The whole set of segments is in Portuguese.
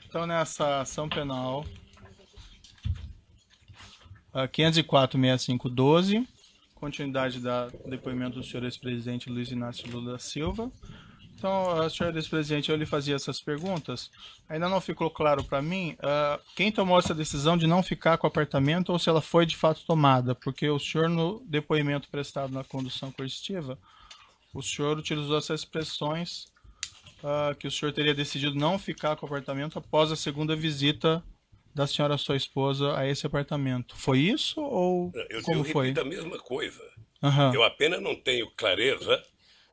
Então, nessa ação penal 504.6512, continuidade do depoimento do senhor ex-presidente Luiz Inácio Lula da Silva. Então, senhor ex-presidente, eu lhe fazia essas perguntas. Ainda não ficou claro para mim quem tomou essa decisão de não ficar com o apartamento ou se ela foi de fato tomada, porque o senhor, no depoimento prestado na condução coercitiva, o senhor utilizou essas expressões que o senhor teria decidido não ficar com o apartamento após a segunda visita da senhora sua esposa a esse apartamento. Foi isso ou Eu como foi? repito a mesma coisa. Uhum. Eu apenas não tenho clareza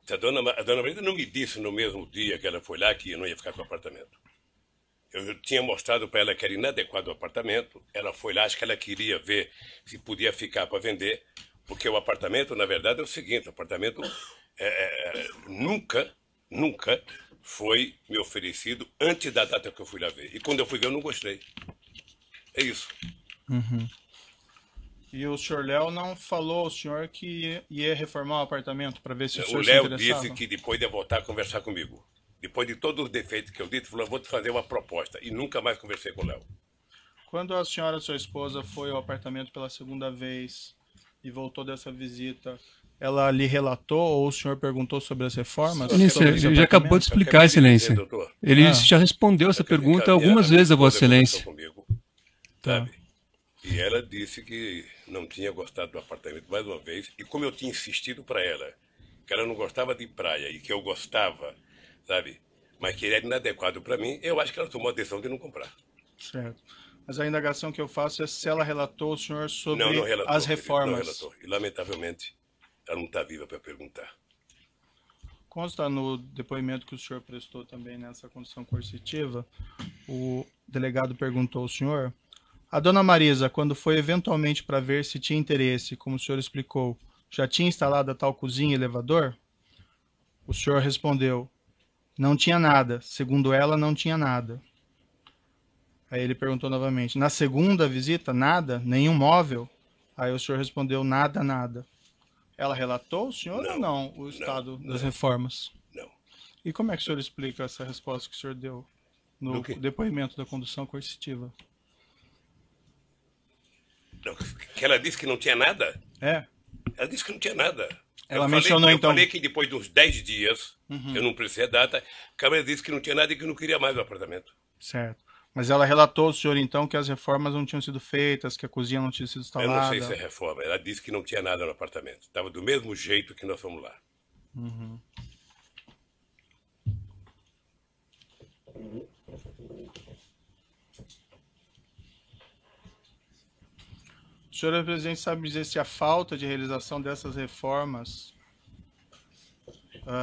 se a dona Marisa não me disse no mesmo dia que ela foi lá que eu não ia ficar com o apartamento. Eu tinha mostrado para ela que era inadequado o apartamento. Ela foi lá, acho que ela queria ver se podia ficar para vender, porque o apartamento, na verdade, é o seguinte: o apartamento nunca foi me oferecido antes da data que eu fui lá ver. E quando eu fui ver, eu não gostei. É isso. Uhum. E o senhor Léo não falou ao senhor que ia reformar o apartamento para ver se o O senhor se Léo interessava? disse que depois ia voltar a conversar comigo. Depois de todos os defeitos que eu disse, falou: eu vou te fazer uma proposta. E nunca mais conversei com o Léo. Quando a senhora, sua esposa, foi ao apartamento pela segunda vez e voltou dessa visita, ela lhe relatou ou o senhor perguntou sobre as reformas? Excelência, Sobre esse ele já acabou de apartamento? explicar, Excelência. Doutor, Ele já respondeu essa pergunta algumas vezes a Vossa Excelência. Comigo, Tá. sabe? E ela disse que não tinha gostado do apartamento mais uma vez. E como eu tinha insistido para ela que ela não gostava de praia e que eu gostava, sabe? Mas que ele era inadequado para mim, eu acho que ela tomou a decisão de não comprar. Certo. Mas a indagação que eu faço é se ela relatou ao senhor sobre Não relatou, as querido, reformas. não relatou. E, lamentavelmente, ela não está viva para perguntar. Consta no depoimento que o senhor prestou também nessa condição coercitiva, o delegado perguntou ao senhor: a dona Marisa, quando foi eventualmente para ver se tinha interesse, como o senhor explicou, já tinha instalado a tal cozinha e elevador? O senhor respondeu: não tinha nada. Segundo ela, não tinha nada. Aí ele perguntou novamente: na segunda visita, nada? Nenhum móvel? Aí o senhor respondeu: nada, nada. Ela relatou ao senhor ou não o estado das reformas? Não. E como é que o senhor explica essa resposta que o senhor deu no depoimento da condução coercitiva? Não, que ela disse que não tinha nada? É. Ela disse que não tinha nada. Ela mencionou então. Eu falei que depois de uns 10 dias, eu não precisei a data, a Câmara disse que não tinha nada e que não queria mais o apartamento. Certo. Mas ela relatou ao senhor então que as reformas não tinham sido feitas, que a cozinha não tinha sido instalada? Eu não sei se é reforma. Ela disse que não tinha nada no apartamento. Estava do mesmo jeito que nós fomos lá. Uhum. O senhor presidente sabe dizer se a falta de realização dessas reformas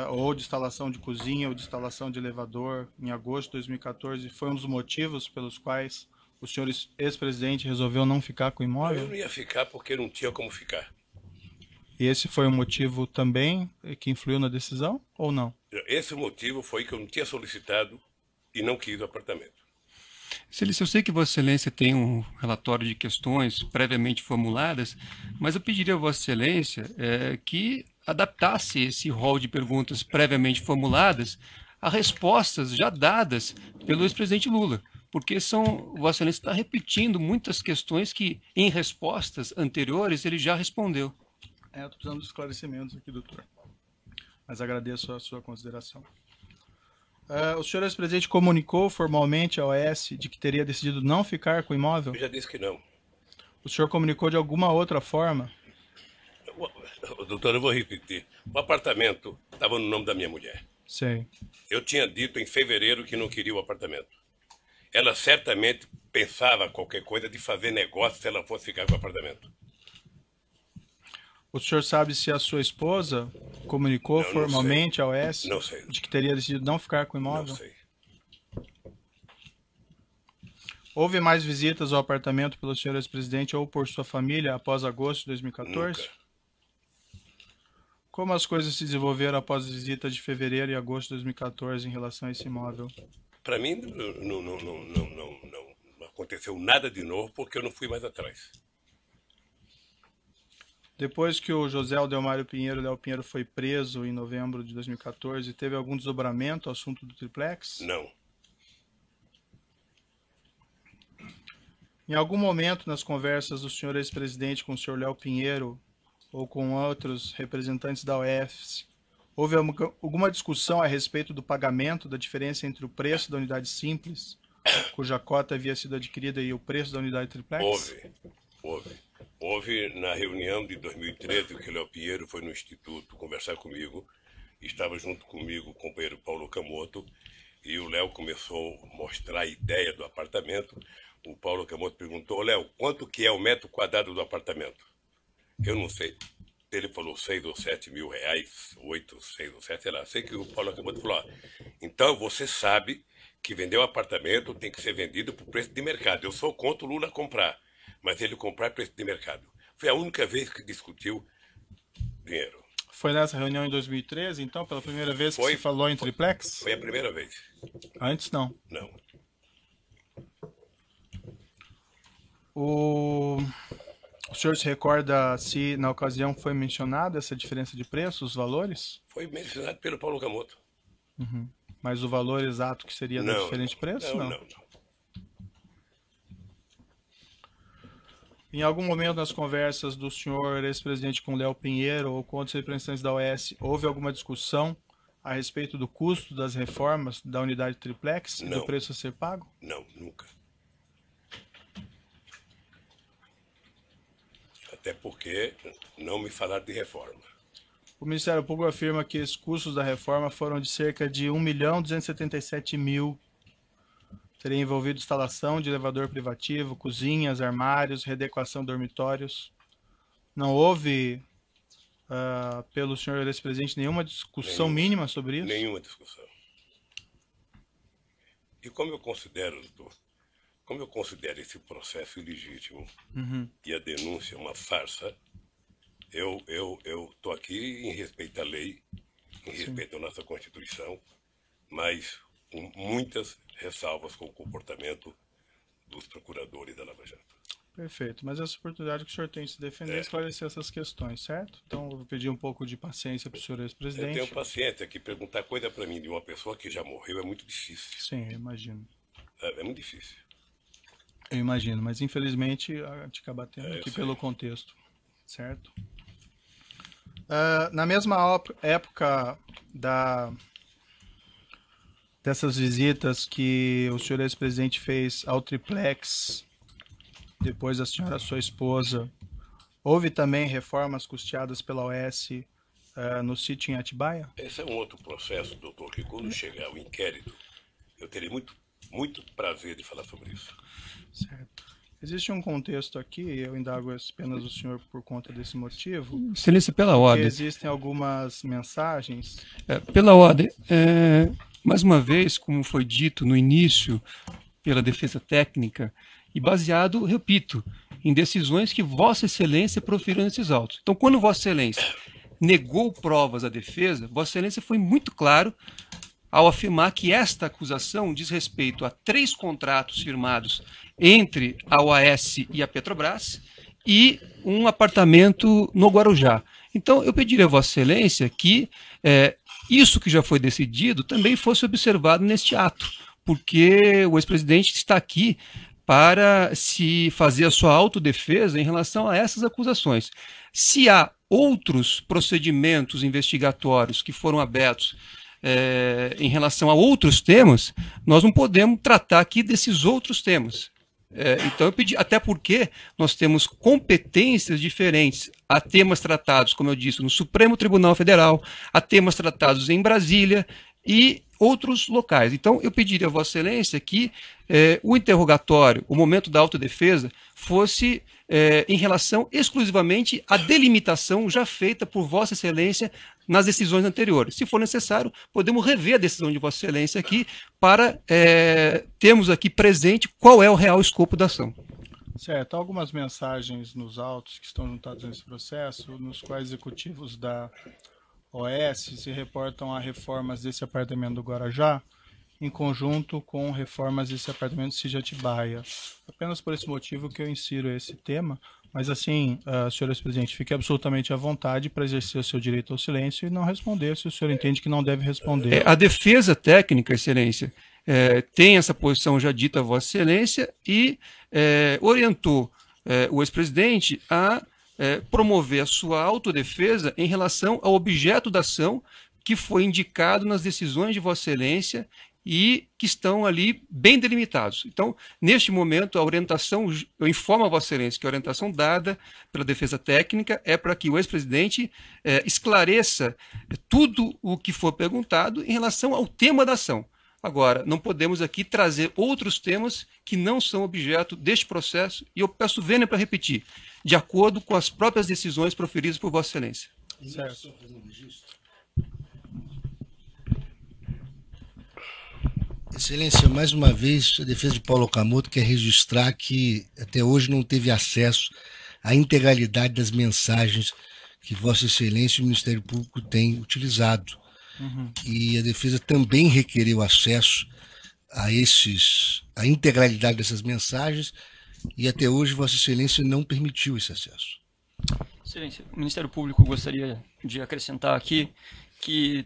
ou de instalação de cozinha ou de instalação de elevador em agosto de 2014 foi um dos motivos pelos quais o senhor ex-presidente resolveu não ficar com o imóvel? Eu não ia ficar porque não tinha como ficar. E esse foi um motivo também que influiu na decisão ou não? Esse motivo foi que eu não tinha solicitado e não quis o apartamento. Excelência, eu sei que Vossa Excelência tem um relatório de questões previamente formuladas, mas eu pediria a Vossa Excelência que adaptasse esse rol de perguntas previamente formuladas a respostas já dadas pelo ex-presidente Lula, porque Vossa Excelência está repetindo muitas questões que, em respostas anteriores, ele já respondeu. Estou precisando de esclarecimentos aqui, doutor. Mas agradeço a sua consideração. O senhor ex-presidente comunicou formalmente à OAS de que teria decidido não ficar com o imóvel? Eu já disse que não. O senhor comunicou de alguma outra forma? Doutor, eu vou repetir. O apartamento estava no nome da minha mulher. Sei. Eu tinha dito em fevereiro que não queria o apartamento. Ela certamente pensava qualquer coisa de fazer negócio se ela fosse ficar com o apartamento. O senhor sabe se a sua esposa comunicou formalmente ao OAS de que teria decidido não ficar com o imóvel? Não sei. Houve mais visitas ao apartamento pelo senhor ex-presidente ou por sua família após agosto de 2014? Nunca. Como as coisas se desenvolveram após as visitas de fevereiro e agosto de 2014 em relação a esse imóvel? Para mim, não aconteceu nada de novo porque eu não fui mais atrás. Depois que o José Aldelmário Pinheiro, Léo Pinheiro, foi preso em novembro de 2014, teve algum desdobramento ao assunto do triplex? Não. Em algum momento nas conversas do senhor ex-presidente com o senhor Léo Pinheiro ou com outros representantes da OES, houve alguma discussão a respeito do pagamento da diferença entre o preço da unidade simples, cuja cota havia sido adquirida, e o preço da unidade triplex? Houve na reunião de 2013 que o Léo Pinheiro foi no Instituto conversar comigo. Estava junto comigo o companheiro Paulo Camoto, e o Léo começou a mostrar a ideia do apartamento. O Paulo Camoto perguntou: Léo, quanto que é o metro quadrado do apartamento? Eu não sei. Ele falou 6 ou 7 mil reais, 8, 6 ou 7, sei lá. Sei que o Paulo Camoto falou: então você sabe que vender um apartamento tem que ser vendido por preço de mercado. Eu sou contra o Lula comprar, mas ele comprar preço de mercado. Foi a única vez que discutiu dinheiro. Foi nessa reunião em 2013, então, pela primeira vez que se falou em triplex? Foi a primeira vez. Antes não? Não. O senhor se recorda se na ocasião foi mencionada essa diferença de preço, os valores? Foi mencionado pelo Paulo Camoto. Uhum. Mas o valor exato que seria da diferença de preço? Não. Em algum momento nas conversas do senhor ex-presidente com Léo Pinheiro ou com outros representantes da OES, houve alguma discussão a respeito do custo das reformas da unidade triplex e do preço a ser pago? Não, nunca. Até porque não me falaram de reforma. O Ministério Público afirma que os custos da reforma foram de cerca de 1.277.000. Teria envolvido instalação de elevador privativo, cozinhas, armários, readequação de dormitórios. Não houve, pelo senhor ex-presidente, nenhuma discussão mínima sobre isso? Nenhuma discussão. E como eu considero, doutor, esse processo ilegítimo e a denúncia uma farsa, eu estou aqui em respeito à lei, em respeito à nossa Constituição, mas com muitas ressalvas com o comportamento dos procuradores da Lava Jato. Perfeito, mas essa oportunidade que o senhor tem de se defender, esclarecer essas questões, certo? Então, eu vou pedir um pouco de paciência para o senhor ex-presidente. Eu tenho paciência, que perguntar coisa para mim de uma pessoa que já morreu é muito difícil. Sim, eu imagino. É muito difícil. Eu imagino, mas infelizmente a gente acaba tendo aqui pelo contexto, certo? Na mesma época dessas visitas que o senhor ex-presidente fez ao triplex, depois da senhora, sua esposa, houve também reformas custeadas pela OES no sítio em Atibaia? Esse é um outro processo, doutor, que quando chegar o inquérito, eu terei muito prazer de falar sobre isso. Certo. Existe um contexto aqui, eu indago apenas o senhor por conta desse motivo. Excelência, pela ordem. Existem algumas mensagens. Pela ordem. Mais uma vez, como foi dito no início pela defesa técnica, e baseado, repito, em decisões que Vossa Excelência proferiu nesses autos. Então, quando Vossa Excelência negou provas à defesa, Vossa Excelência foi muito claro ao afirmar que esta acusação diz respeito a 3 contratos firmados entre a OAS e a Petrobras e um apartamento no Guarujá. Então, eu pediria a Vossa Excelência que isso que já foi decidido também fosse observado neste ato, porque o ex-presidente está aqui para se fazer a sua autodefesa em relação a essas acusações. Se há outros procedimentos investigatórios que foram abertos em relação a outros temas, nós não podemos tratar aqui desses outros temas. Então eu pedi, até porque nós temos competências diferentes. Há temas tratados, como eu disse, no Supremo Tribunal Federal, há temas tratados em Brasília e outros locais. Então eu pediria a Vossa Excelência que o interrogatório, o momento da autodefesa, fosse em relação exclusivamente à delimitação já feita por Vossa Excelência nas decisões anteriores. Se for necessário, podemos rever a decisão de Vossa Excelência aqui para termos aqui presente qual é o real escopo da ação. Certo. Há algumas mensagens nos autos que estão juntados nesse processo, nos quais executivos da OAS se reportam a reformas desse apartamento do Guarujá, em conjunto com reformas desse apartamento Sítio Atibaia. Apenas por esse motivo que eu insiro esse tema, mas assim, senhor presidente, fique absolutamente à vontade para exercer o seu direito ao silêncio e não responder se o senhor entende que não deve responder. A defesa técnica, excelência, tem essa posição já dita a vossa excelência e orientou o ex-presidente a promover a sua autodefesa em relação ao objeto da ação que foi indicado nas decisões de vossa excelência e que estão ali bem delimitados. Então, neste momento, a orientação, eu informo a vossa excelência que a orientação dada pela defesa técnica é para que o ex-presidente esclareça tudo o que for perguntado em relação ao tema da ação. Agora, não podemos aqui trazer outros temas que não são objeto deste processo, e eu peço vênia para repetir, de acordo com as próprias decisões proferidas por vossa excelência. Certo. Excelência, mais uma vez, a defesa de Paulo Okamoto quer registrar que até hoje não teve acesso à integralidade das mensagens que Vossa Excelência e o Ministério Público têm utilizado. E a defesa também requereu acesso a integralidade dessas mensagens e até hoje Vossa Excelência não permitiu esse acesso. Excelência, o Ministério Público gostaria de acrescentar aqui que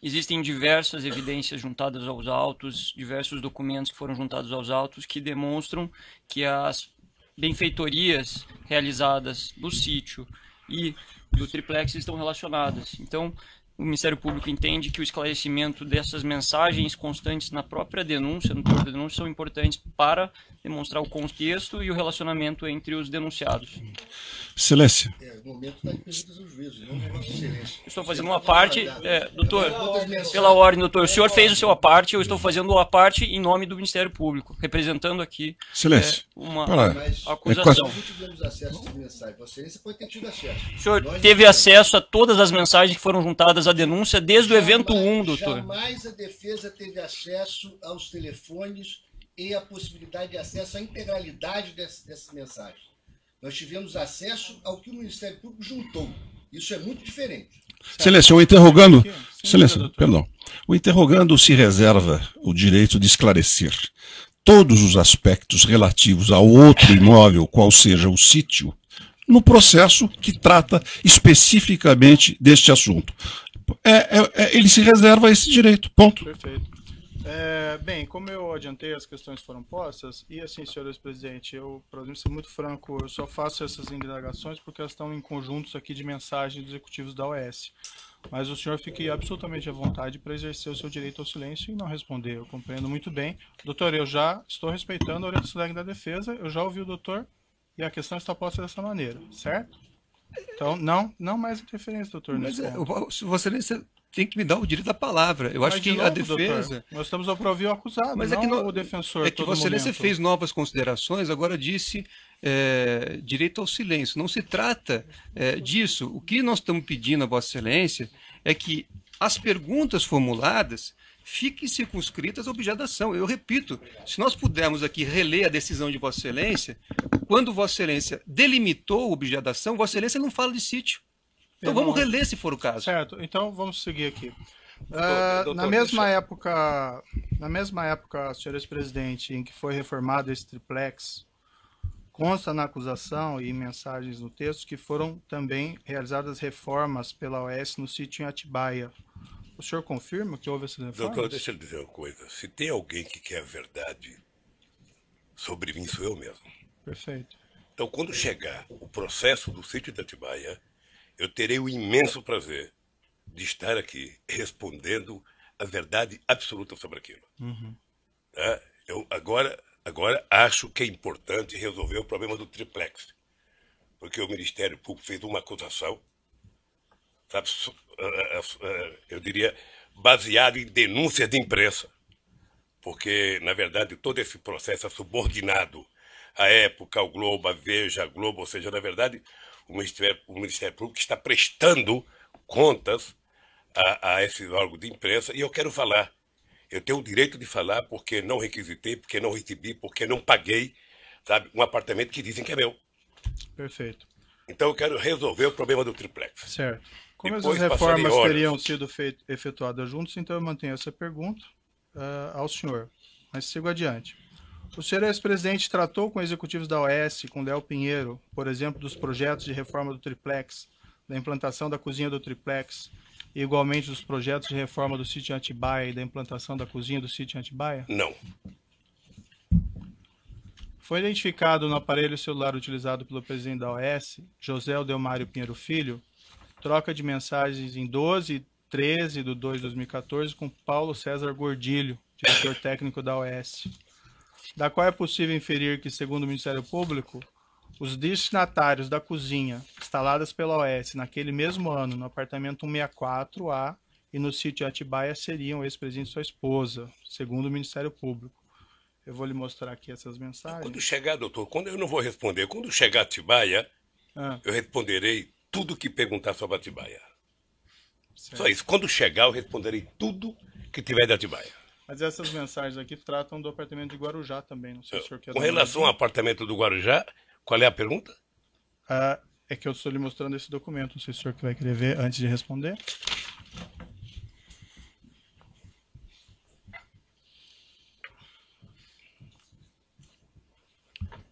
existem diversas evidências juntadas aos autos, diversos documentos que foram juntados aos autos que demonstram que as benfeitorias realizadas do sítio e do triplex estão relacionadas. Então, o Ministério Público entende que o esclarecimento dessas mensagens constantes na própria denúncia, no teor da denúncia, são importantes para demonstrar o contexto e o relacionamento entre os denunciados. Excelência. O momento está em perguntas ao juízo, não é Vossa Excelência. Eu estou fazendo uma parte, doutor, pela ordem, doutor, o senhor fez o seu à parte, eu estou fazendo a parte em nome do Ministério Público, representando aqui Excelência. uma Mas acusação. nós não tivemos acesso às mensagens. Vossa Excelência pode ter tido acesso. O senhor teve acesso a todas as mensagens que foram juntadas à denúncia desde o evento 1, doutor. Jamais a defesa teve acesso aos telefones e a possibilidade de acesso à integralidade dessas mensagens. Nós tivemos acesso ao que o Ministério Público juntou. Isso é muito diferente. Excelência, o interrogando... Excelência, perdão. O interrogando se reserva o direito de esclarecer todos os aspectos relativos a outro imóvel, qual seja o sítio, no processo que trata especificamente deste assunto. Ele se reserva esse direito, ponto. Perfeito. Bem, como eu adiantei, as questões foram postas, e assim, senhor ex-presidente, eu, para ser muito franco, eu só faço essas indagações porque elas estão em conjuntos aqui de mensagens dos executivos da OS. Mas o senhor fique absolutamente à vontade para exercer o seu direito ao silêncio e não responder. Eu compreendo muito bem. Doutor, eu já estou respeitando a orientação da defesa, eu já ouvi o doutor, e a questão está posta dessa maneira, certo? Então, não mais interferência, doutor. Mas você tem que me dar o direito da palavra. Eu acho que novo, a defesa... Doutor, nós estamos para ouvir o acusado, mas não o defensor. É que Vossa Excelência fez novas considerações, agora disse direito ao silêncio. Não se trata disso. O que nós estamos pedindo a Vossa Excelência é que as perguntas formuladas fiquem circunscritas ao objeto da ação. Eu repito, se nós pudermos aqui reler a decisão de Vossa Excelência, quando Vossa Excelência delimitou o objeto da ação, Vossa Excelência não fala de sítio. Então vamos reler se for o caso. Certo, então vamos seguir aqui. Doutor, na mesma época, senhor ex-presidente, em que foi reformado esse triplex, consta na acusação e em mensagens no texto que foram também realizadas reformas pela OS no sítio em Atibaia. O senhor confirma que houve essas reformas? Doutor, deixa eu dizer uma coisa. Se tem alguém que quer a verdade sobre mim, sou eu mesmo. Perfeito. Então, quando chegar o processo do sítio de Atibaia, eu terei o imenso prazer de estar aqui respondendo a verdade absoluta sobre aquilo. Tá? Eu agora acho que é importante resolver o problema do triplex, porque o Ministério Público fez uma acusação, sabe, eu diria, baseado em denúncias de imprensa, porque, na verdade, todo esse processo é subordinado à Época, ao Globo, à Veja, à Globo, ou seja, na verdade, o Ministério Público está prestando contas a esses órgãos de imprensa, e eu quero falar. Eu tenho o direito de falar porque não requisitei, porque não recebi, porque não paguei, sabe, um apartamento que dizem que é meu. Perfeito. Então eu quero resolver o problema do triplex. Certo. Como Depois essas reformas passarem horas. teriam sido efetuadas juntos, então eu mantenho essa pergunta. ao senhor, mas sigo adiante. O senhor ex-presidente tratou com executivos da OAS, com Léo Pinheiro, por exemplo, dos projetos de reforma do triplex, da implantação da cozinha do triplex, e igualmente dos projetos de reforma do sítio Atibaia e da implantação da cozinha do sítio Atibaia? Não. Foi identificado no aparelho celular utilizado pelo presidente da OAS, José Aldelmário Pinheiro Filho, troca de mensagens em 12 e 13 de 2 de 2014 com Paulo César Gordilho, diretor técnico da OAS, da qual é possível inferir que, segundo o Ministério Público, os destinatários da cozinha instaladas pela OAS naquele mesmo ano no apartamento 164A e no sítio Atibaia seriam o ex-presidente e sua esposa, segundo o Ministério Público. Eu vou lhe mostrar aqui essas mensagens. Quando chegar, doutor, quando eu não vou responder, quando chegar Atibaia, eu responderei tudo que perguntar sobre Atibaia. Certo. Só isso. Quando chegar, eu responderei tudo que tiver de Atibaia. Mas essas mensagens aqui tratam do apartamento de Guarujá também, não sei se o senhor quer... Com relação ao apartamento do Guarujá, qual é a pergunta? É que eu estou lhe mostrando esse documento, não sei se o senhor vai querer ver antes de responder.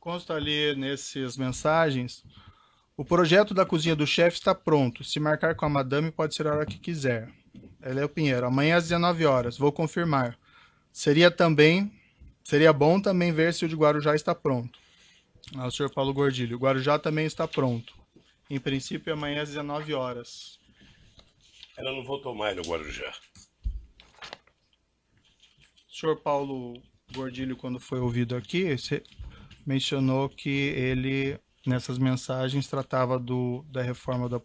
Consta ali nessas mensagens: o projeto da cozinha do chefe está pronto. Se marcar com a madame, pode ser a hora que quiser. Léo Pinheiro, amanhã às 19 horas, vou confirmar. Seria bom também ver se o de Guarujá está pronto. O senhor Paulo Gordilho, o Guarujá também está pronto. Em princípio, amanhã às 19 horas. Ela não voltou mais no Guarujá. O senhor Paulo Gordilho, quando foi ouvido aqui, mencionou que ele, nessas mensagens, tratava da reforma do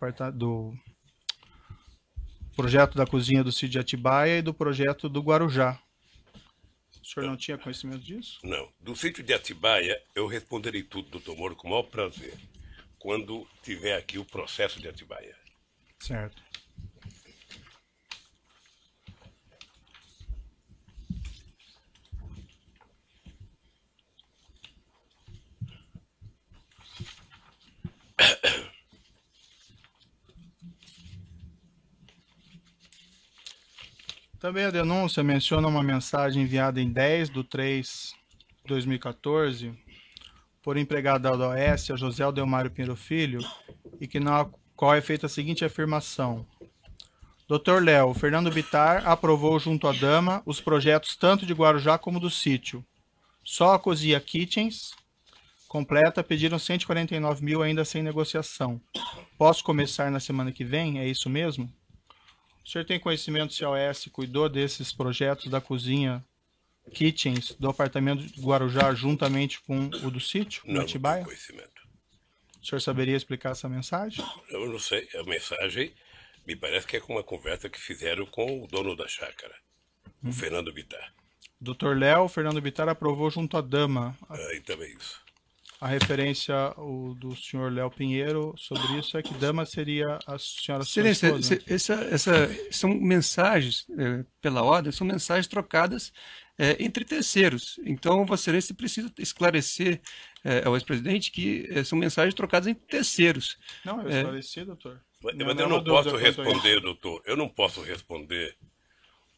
projeto da cozinha do sítio de Atibaia e do projeto do Guarujá. O senhor não tinha conhecimento disso? Não. Do sítio de Atibaia, eu responderei tudo, doutor Moro, com o maior prazer, quando tiver aqui o processo de Atibaia. Certo. Também a denúncia menciona uma mensagem enviada em 10/3/2014 por empregado da OAS, a José Aldelmário Pinheiro Filho, e que na qual é feita a seguinte afirmação: Dr. Léo, Fernando Bittar aprovou junto à dama os projetos tanto de Guarujá como do sítio. Só a cozinha Kitchens completa pediram 149 mil ainda sem negociação. Posso começar na semana que vem? É isso mesmo? O senhor tem conhecimento se a OAS cuidou desses projetos da cozinha Kitchens do apartamento de Guarujá juntamente com o do sítio, no Atibaia? Não tenho conhecimento. O senhor saberia explicar essa mensagem? Eu não sei. A mensagem me parece que é com uma conversa que fizeram com o dono da chácara, o Fernando Bittar. Dr. Léo, Fernando Bittar aprovou junto à dama. Então é isso. A referência do senhor Léo Pinheiro sobre isso é que dama seria a senhora sua esposa. São mensagens, pela ordem, são mensagens trocadas entre terceiros. Então, Vossa Excelência precisa esclarecer ao ex-presidente que são mensagens trocadas entre terceiros. Não, eu esclareci, doutor. Mas eu não posso responder, doutor. Eu não posso responder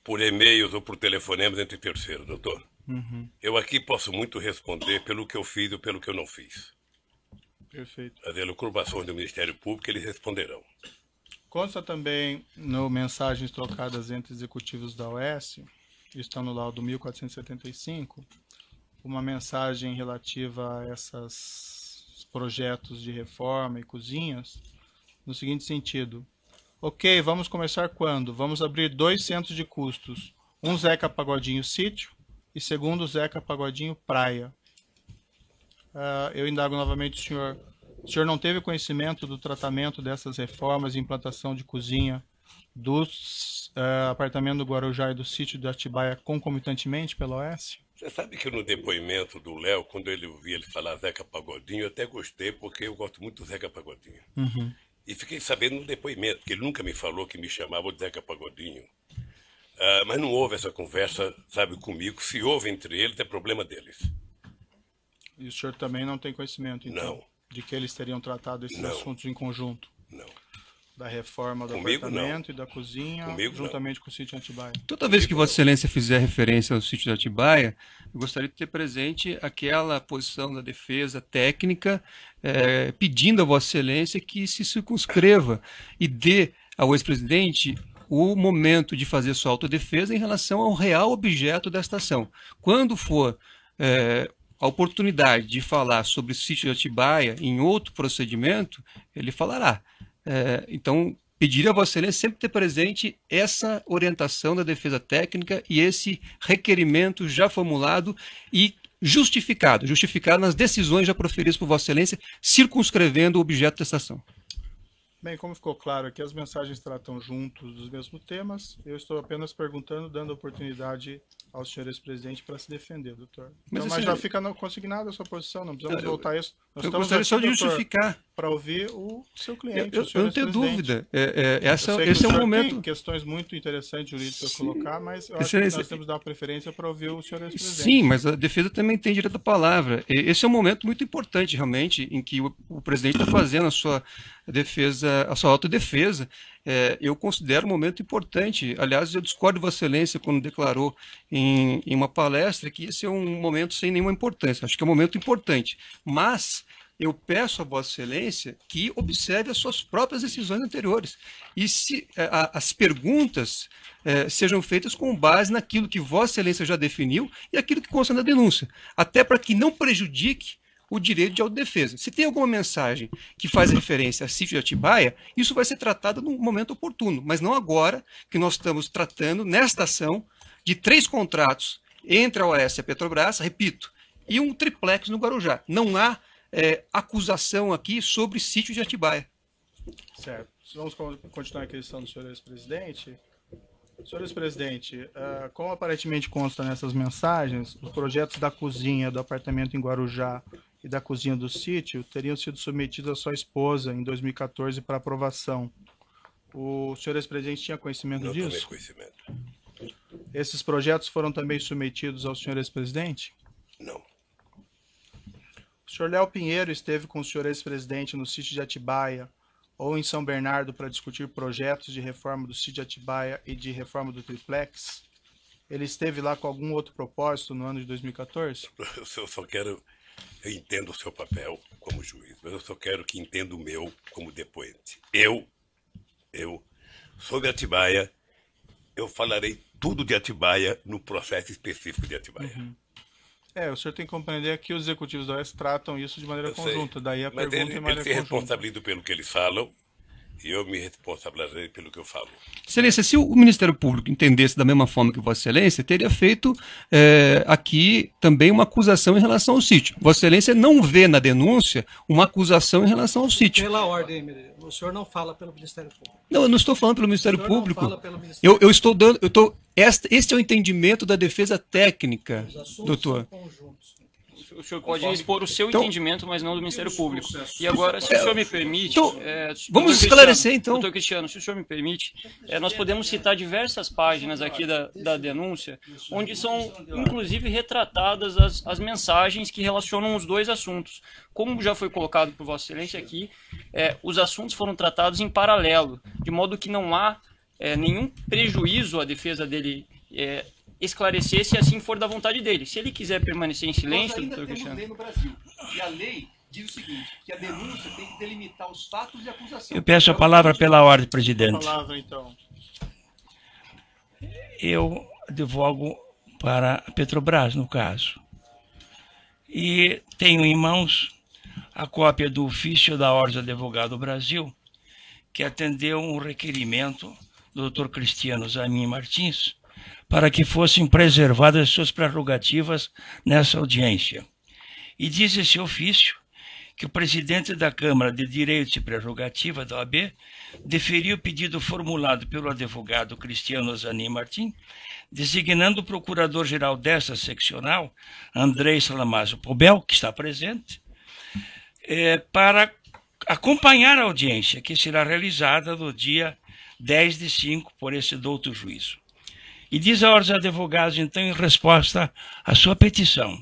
por e-mails ou por telefonemas entre terceiros, doutor. Uhum. Eu aqui posso muito responder pelo que eu fiz ou pelo que eu não fiz. Perfeito. As elucubrações do Ministério Público, eles responderão. Consta também no mensagens trocadas entre executivos da OAS, está no laudo 1475, uma mensagem relativa a esses projetos de reforma e cozinhas, no seguinte sentido: ok, vamos começar quando? Vamos abrir 2 centros de custos, um Zeca Pagodinho Sítio e segundo Zeca Pagodinho Praia. Eu indago novamente o senhor não teve conhecimento do tratamento dessas reformas e implantação de cozinha dos apartamentos do Guarujá e do sítio de Atibaia concomitantemente pela OAS? Você sabe que no depoimento do Léo, quando eu ouvi ele falar Zeca Pagodinho, eu até gostei, porque eu gosto muito do Zeca Pagodinho. Uhum. E fiquei sabendo no depoimento, que ele nunca me falou que me chamava de Zeca Pagodinho. Mas não houve essa conversa, sabe, comigo. Se houve entre eles, é problema deles. E o senhor também não tem conhecimento, então, não, de que eles teriam tratado esses assuntos em conjunto? Não. da reforma do Comigo, apartamento e da cozinha, Comigo, juntamente com o sítio Atibaia. Toda vez que Vossa Excelência fizer referência ao sítio de Atibaia, eu gostaria de ter presente aquela posição da defesa técnica, pedindo a Vossa Excelência que se circunscreva e dê ao ex-presidente o momento de fazer sua autodefesa em relação ao real objeto desta ação. Quando for a oportunidade de falar sobre o sítio de Atibaia em outro procedimento, ele falará. Então, pediria a Vossa Excelência sempre ter presente essa orientação da defesa técnica e esse requerimento já formulado e justificado nas decisões já proferidas por Vossa Excelência, circunscrevendo o objeto dessa ação. Bem, como ficou claro aqui, as mensagens tratam juntos dos mesmos temas. Eu estou apenas perguntando, dando oportunidade ao senhor ex-presidente para se defender, doutor. Mas já fica consignada a sua posição, não precisamos voltar a isso. Eu gostaria só de justificar. Para ouvir o seu cliente. Eu não tenho dúvida. Esse é um momento. Tem questões muito interessantes jurídicas a colocar, mas eu acho que nós temos que dar preferência para ouvir o senhor ex-presidente. Sim, mas a defesa também tem direito à palavra. Esse é um momento muito importante, realmente, em que o presidente está fazendo a sua defesa, a sua autodefesa. Eu considero um momento importante. Aliás, eu discordo de Vossa Excelência quando declarou em uma palestra que esse é um momento sem nenhuma importância. Acho que é um momento importante. Mas eu peço a Vossa Excelência que observe as suas próprias decisões anteriores. E se as perguntas sejam feitas com base naquilo que Vossa Excelência já definiu e aquilo que consta na denúncia. Até para que não prejudique o direito de autodefesa. Se tem alguma mensagem que faz referência a sítio de Atibaia, isso vai ser tratado no momento oportuno, mas não agora que nós estamos tratando, nesta ação, de 3 contratos entre a OAS e a Petrobras, repito, e um triplex no Guarujá. Não há acusação aqui sobre sítio de Atibaia. Certo. Vamos continuar a questão do senhor ex-presidente. Senhor ex-presidente, como aparentemente consta nessas mensagens, os projetos da cozinha do apartamento em Guarujá e da cozinha do sítio teriam sido submetidos à sua esposa em 2014 para aprovação. O senhor ex-presidente tinha conhecimento disso? Não tomei conhecimento. Esses projetos foram também submetidos ao senhor ex-presidente? Não. O senhor Léo Pinheiro esteve com o senhor ex-presidente no sítio de Atibaia ou em São Bernardo para discutir projetos de reforma do sítio de Atibaia e de reforma do triplex? Ele esteve lá com algum outro propósito no ano de 2014? Eu só quero... Eu entendo o seu papel como juiz, mas eu só quero que entenda o meu como depoente. Eu, sobre Atibaia, eu falarei tudo de Atibaia no processo específico de Atibaia. Uhum. O senhor tem que compreender que os executivos da OAS tratam isso de maneira conjunta. Daí a pergunta é maneira ele se responsabiliza pelo que eles falam e eu me responsabilizarei pelo que eu falo. Excelência, se o Ministério Público entendesse da mesma forma que Vossa Excelência, teria feito aqui também uma acusação em relação ao sítio. Vossa Excelência não vê na denúncia uma acusação em relação ao sítio. Pela ordem, o senhor não fala pelo Ministério Público. Não, eu não estou falando pelo Ministério Público. Eu estou dando... Este é o entendimento da defesa técnica, doutor. O senhor pode expor o seu entendimento, mas não do Ministério Público. E agora, se o senhor me permite... Vamos esclarecer, então. Doutor Cristiano, se o senhor me permite, nós podemos citar diversas páginas aqui da denúncia, onde são, inclusive, retratadas as mensagens que relacionam os dois assuntos. Como já foi colocado por Vossa Excelência aqui, os assuntos foram tratados em paralelo, de modo que não há nenhum prejuízo à defesa dele esclarecer, se assim for da vontade dele. Se ele quiser permanecer em silêncio, doutor Cristiano... Lei no Brasil, e a lei diz o seguinte, que a denúncia tem que delimitar os fatos de acusação. Eu peço a palavra pela ordem, presidente. A palavra, então. Eu advogo para a Petrobras, no caso. E tenho em mãos a cópia do ofício da Ordem dos Advogados do Brasil, que atendeu um requerimento do Dr. Cristiano Zanin Martins, para que fossem preservadas suas prerrogativas nessa audiência. E diz esse ofício que o presidente da Câmara de Direitos e Prerrogativa da OAB deferiu o pedido formulado pelo advogado Cristiano Zanin Martins, designando o procurador-geral dessa seccional, Andrei Salamazzo Pobel, que está presente, para acompanhar a audiência, que será realizada no dia 10/5 por esse douto juízo. E diz a Ordem dos Advogados, então, em resposta à sua petição: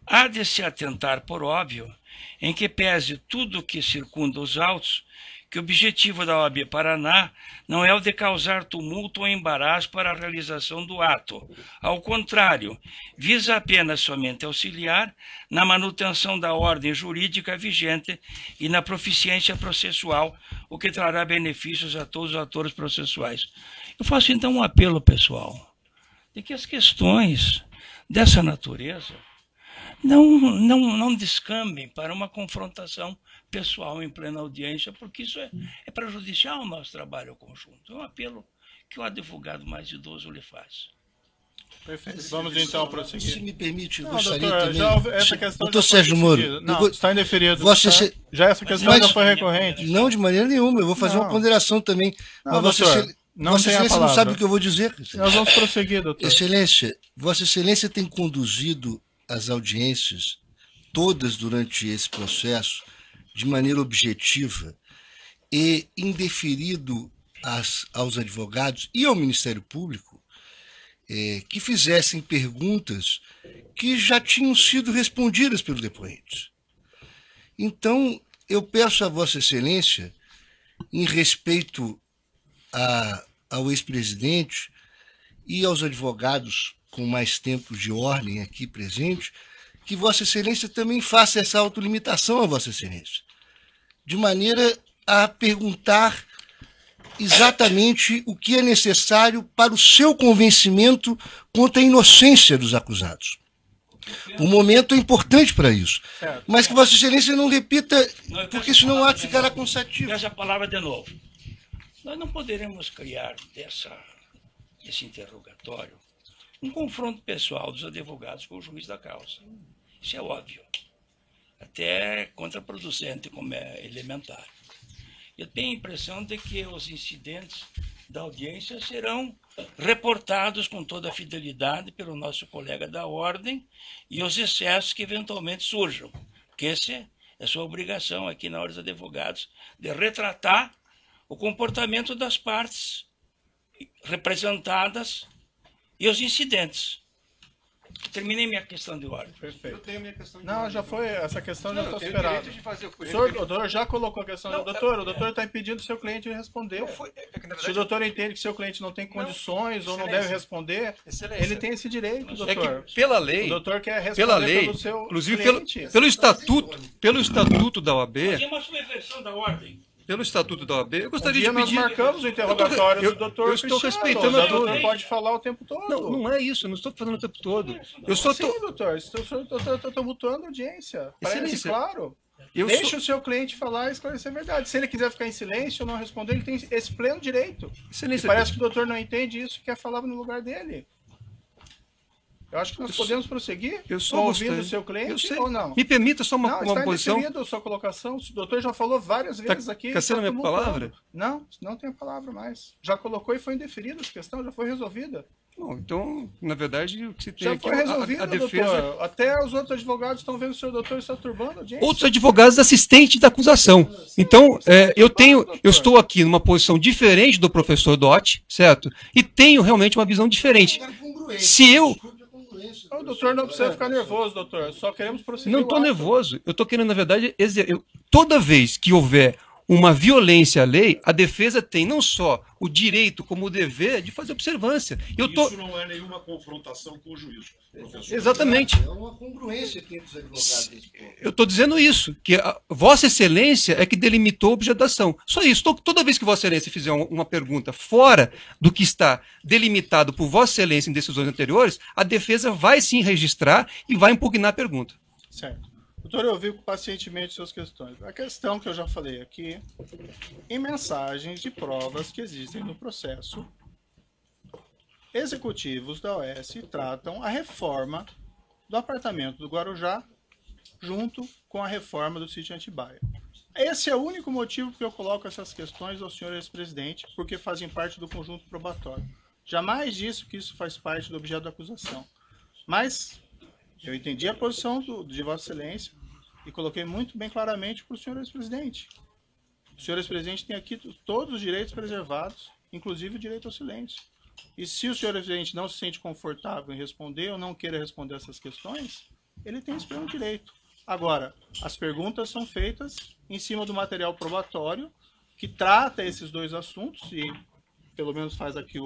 há de se atentar por óbvio, em que pese tudo o que circunda os autos, que o objetivo da OAB Paraná não é o de causar tumulto ou embaraço para a realização do ato. Ao contrário, visa apenas somente auxiliar na manutenção da ordem jurídica vigente e na proficiência processual, o que trará benefícios a todos os atores processuais. Eu faço então um apelo, pessoal, de que as questões dessa natureza não descambem para uma confrontação pessoal em plena audiência, porque isso é prejudicial ao nosso trabalho conjunto. É um apelo que o advogado mais idoso lhe faz. Perfeito. Vamos então prosseguir. Se me permite, eu Não, gostaria doutor, também... já essa questão Doutor já foi Sérgio Moro, decidida. Não, está indeferido. Vossa Tá? Excelência- Já essa questão Mas- já foi recorrente. Não, de maneira nenhuma. Eu vou fazer Não. uma ponderação também. Não, Mas Vossa doutor, Excelência- não Vossa tem a Excelência não palavra. sabe o que eu vou dizer. Nós vamos prosseguir, doutor. Excelência, Vossa Excelência tem conduzido as audiências todas durante esse processo de maneira objetiva e indeferido aos advogados e ao Ministério Público que fizessem perguntas que já tinham sido respondidas pelos depoentes. Então, eu peço a Vossa Excelência, em respeito ao ex-presidente e aos advogados com mais tempo de ordem aqui presentes, que Vossa Excelência também faça essa autolimitação a Vossa Excelência, de maneira a perguntar exatamente o que é necessário para o seu convencimento quanto à inocência dos acusados. O momento é importante para isso. Mas que Vossa Excelência não repita, porque senão o ato ficará cansativo. Essa palavra de novo. Nós não poderemos criar desse interrogatório um confronto pessoal dos advogados com o juiz da causa. Isso é óbvio. Até contraproducente, como é elementar. Eu tenho a impressão de que os incidentes da audiência serão reportados com toda a fidelidade pelo nosso colega da ordem e os excessos que eventualmente surjam. Porque essa é a sua obrigação aqui na Ordem dos Advogados, de retratar o comportamento das partes representadas e os incidentes. Terminei minha questão de ordem. Perfeito. Eu tenho a minha questão de Não, ordem. já foi, essa questão já Não, está eu tenho superada. direito de fazer O senhor, doutor, já colocou a questão do doutor. O doutor está impedindo o seu cliente de responder. Não foi, é que, na Se o verdade, doutor entende que seu cliente não tem condições ou não Excelência. deve responder, Excelência. ele tem esse direito, É doutor. que pela lei, O doutor quer responder pela lei, pelo seu inclusive cliente. pelo estatuto da OAB, Tem uma subversão da ordem. pelo estatuto da OAB, eu Um gostaria dia de nós pedir. marcamos o interrogatório do doutor eu estou Cristiano. respeitando O a doutor lei. pode falar o tempo todo. Não é isso, eu não estou falando o tempo todo. Eu só Sim, estou. doutor, estou tumultuando a audiência. Parece Excelência, claro. Eu Deixa sou- o seu cliente falar e esclarecer a verdade. Se ele quiser ficar em silêncio ou não responder, ele tem esse pleno direito. E Excelência, parece que o doutor não entende isso e quer falar no lugar dele. Eu acho que nós podemos prosseguir eu sou ouvindo o você. seu Eu cliente sei. ou não. Me permita só Não, uma está posição. indeferido a sua colocação. O doutor já falou várias vezes aqui. caçando está a minha tumultuando. palavra? Não tem a palavra mais. Já colocou e foi indeferida essa questão, já foi resolvida. Bom, então, na verdade, o que se tem Já aqui foi é resolvida, a defesa. doutor. Até os outros advogados estão vendo que o senhor doutor está turbando a audiência. Outros advogados assistentes da acusação. Então, eu estou aqui numa posição diferente do professor Dotti, certo? E tenho realmente uma visão diferente. Se eu O doutor não precisa ficar nervoso, doutor. Só queremos prosseguir. não o estou ato. nervoso, eu estou querendo, na verdade, toda vez que houver uma violência à lei, a defesa tem não só o direito, como o dever de fazer observância. isso não é nenhuma confrontação com o juiz, professor. Exatamente. É uma congruência aqui entre os advogados. Eu estou dizendo isso, que a Vossa Excelência é que delimitou a objetivação. Só isso. Toda vez que Vossa Excelência fizer uma pergunta fora do que está delimitado por Vossa Excelência em decisões anteriores, a defesa vai sim registrar e vai impugnar a pergunta. Certo. Doutor, eu ouvi pacientemente suas questões. A questão que eu já falei aqui, em mensagens de provas que existem no processo, executivos da OAS tratam a reforma do apartamento do Guarujá junto com a reforma do sítio Atibaia. Esse é o único motivo que eu coloco essas questões ao senhor ex-presidente, porque fazem parte do conjunto probatório. Jamais disse que isso faz parte do objeto da acusação. Mas eu entendi a posição de Vossa Excelência e coloquei muito bem claramente para o senhor ex-presidente. O senhor ex-presidente tem aqui todos os direitos preservados, inclusive o direito ao silêncio. E se o senhor ex-presidente não se sente confortável em responder ou não queira responder essas questões, ele tem esse pleno direito. Agora, as perguntas são feitas em cima do material probatório que trata esses dois assuntos e, pelo menos, faz aqui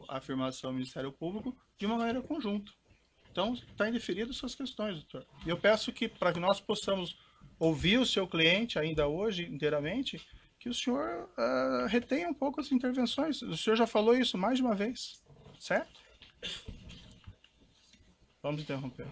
a afirmação do Ministério Público de uma maneira conjunta. Então, está indeferido suas questões, doutor. E eu peço que, para que nós possamos ouvir o seu cliente ainda hoje inteiramente, que o senhor retenha um pouco as intervenções. O senhor já falou isso mais de uma vez, certo? Vamos interromper.